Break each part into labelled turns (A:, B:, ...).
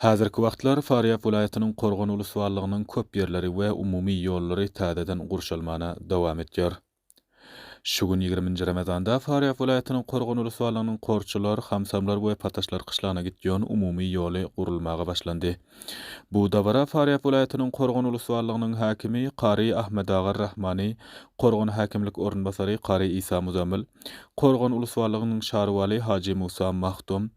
A: Häzirki wagtlar Faryap vilayatynyň Gorgon uluswarlygynyň köp ýerleri we umumy ýollary täzeden gurşalmana dowam etýär. Şu gün 20-nji Ramazanda Faryap vilayatynyň Gorgon uluswarlygynyň Korçular, Hamsamlar we Pataşlar kışlagyna gitýän umumy ýoly gurulmaga başlandy. Bu dabara Faryap vilayatynyň Gorgon uluswarlygynyň häkimi Qari Ahmed Agar Rahmany, Gorgon häkimlik ornbasary Qari Isa Muzamil, Gorgon uluswarlygynyň şarwaly Haji Musa Mahdum,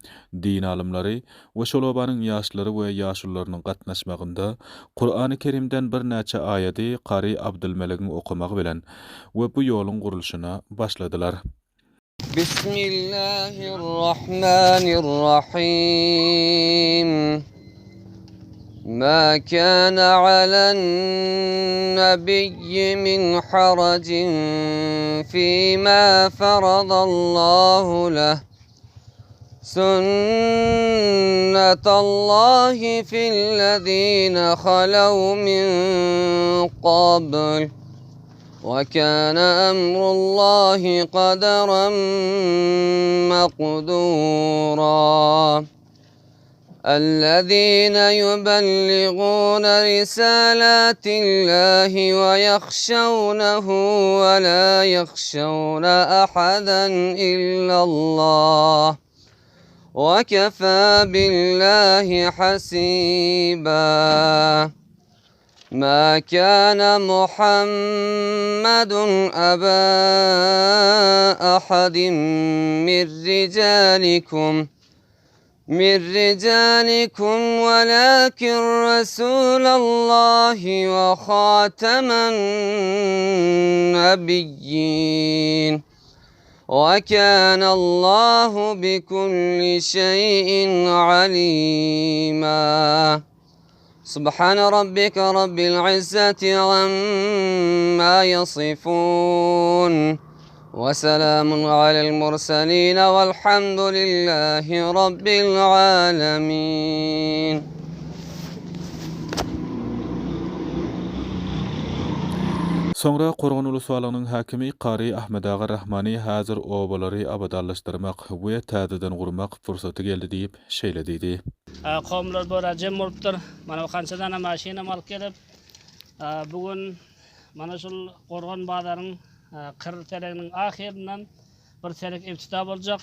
A: din alimleri we şolobanyň ýaşlary we ýaşullarynyň gatnaşmagynda Qur'any Kerimden bir näçe aýaty Qari Abdulmelik'in okumagy bilen we bu ýoluň gurulşyna başladylar.
B: Bismillahirrahmanirrahim. ما كان على النبي من حرج فيما فرض الله له سنة الله في الذين خلوا من قبل وكان أمر الله قدرا مقدورا الذين يبلغون رسالات الله ويخشونه ولا يخشون أحدا إلا الله وكفى بالله حسيبا ما كان محمد أبا أحد من رجالكم ولكن رسول الله وخاتم النبيين وكان الله بكل شيء عليما سبحان ربك رب العزة عما يصفون وسلام على المرسلين والحمد لله رب العالمين.
A: Sonra Gorgon uluswarlygynyň häkimi Qari Ahmed Agar Rahmany häzir obalary abadallaşdyrmak we täzeden gurmak fursaty geldi diýip şeýlediydi.
C: Qawmlar bora jem bolupdyr. Mana kançadan maşina alyp gelip bugün mana şol Gorgon bazarynyň Kırıl teleginin ahirinden bir teleg iftida boljak.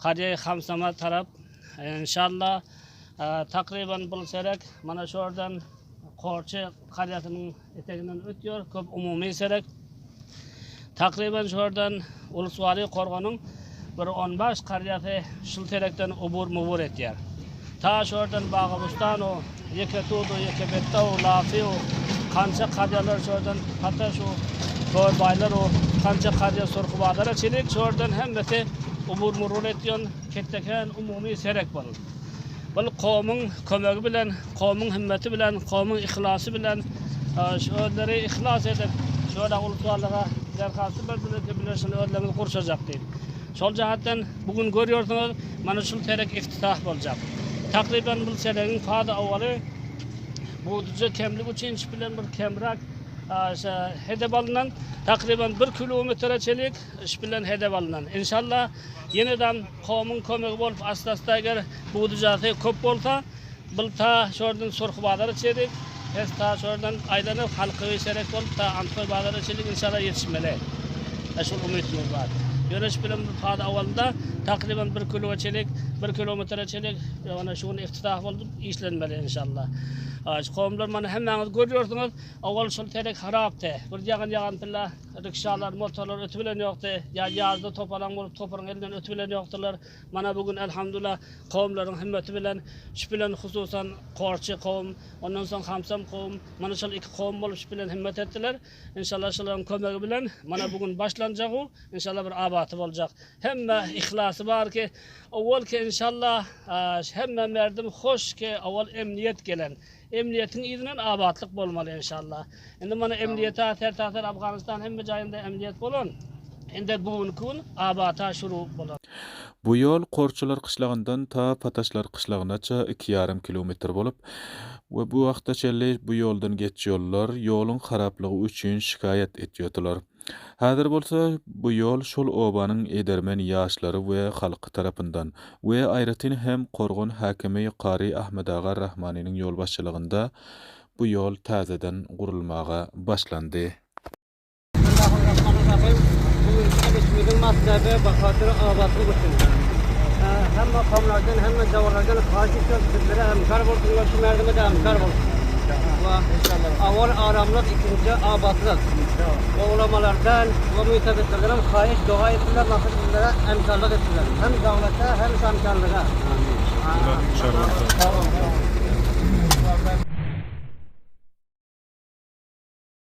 C: Qariýa Hamsama tarap inşallah takriban bu serek mana şordan Korçu qariýatynyň eteginden ötýär. Köp umumy serek. Takriban şordan uluswary Gorgonyň bir 15 qariýaty şul terekden ubur etýär. Ta şordan Bagabustan o Yeketudu, Yekebetau, Lafiu kança qariýalar şordan hatta şu baylar o kança qariýa sorqubadara çelik şordan hemmeti umur etýän ketdeken umumy serek bol. Bol qawmyň kömegi bilen, qawmyň himmeti bilen, qawmyň ihlasy bilen şolary ihlas edip şola uluslarlyga derhasy bilen ödlemi gurşajak diýip. Şol jahatdan bugün görýärsiňiz mana şol terek iftitah boljak. Takriban bu senegiň fada awaly bu düze kemlik üçin bilen bir kemrak hedef alınan takriban 1 kilometre çelik iş bilen hedef alınan. İnşallah yeniden qawmyň kömegi bolup asta eger bu düzatı köp bolsa bil ta şordan sorqubadary çelik, ta şordan aýlanyp halkyny serek bolup ta Antoy bazary çelik inşallah ýetişmeli. Şol umytymyz bar. Ýöreş bilen fada awalda takriban 1 kilometre çelik ýa-ni şuny iftitah boldy işlenmeli inşallah. Qawmlar mana hemmäňiz görýärsiňiz, awal şol terek harapdy. Bir ýagan pilla rikşalar, motorlar ötüp bilen ýokdy. Ýazda topalan bolup toparyň elinden ötüp bilen ýokdylar. Mana bugün elhamdullah qawmlaryň himmeti bilen, şu bilen hususan Korçy qawm, ondan soň Hamsam qawm, mana şol iki qawm bolup şu bilen himmet etdiler. İnşallah şolaryň kömegi bilen mana bugün başlanjak o, inşallah bir abaty boljak. Hemme ihlasy bar ki, awal ki inşallah hemme merdim hoş ki awal emniyet gelen. Emniyetin izinen abatlyk bolmaly inşallah. Endi mana emniyete tertatar Afganistan hemme jaýynda emniyet bolan. Endi bugün gün abata şuru bolar.
A: Bu ýol Korçular kışlagyndan ta Pataşlar kışlagynaça 2,5 kilometr bolup we bu wagtda çelli bu ýoldan geçýärler ýoluň haraplygy üçin şikayet etýärler. Häzir bolsa bu ýol şol obanyň edermen ýaşlary we halky tarapyndan we aýratyn hem Qorgon häkimi Qari Ahmed Ağa Rahmanynyň ýolbaşçylygynda bu ýol täzeden gurulmaga başlandy.
D: Bismillahirrahmanirrahim. Bu ülkemizin maslahatı bakatır abadlık için. Hem makamlardan hem davarlardan karşı köprülere hemkar bulsunlar, şu merdime de hemkar bulsun. Avval aramlık, ikinci abadlık. O ulamalardan, o mütebbitlerden kayış, dua ettiler, maksadlara hemkarlık ettiler. Hem devlete hem şamkarlığa. Amin.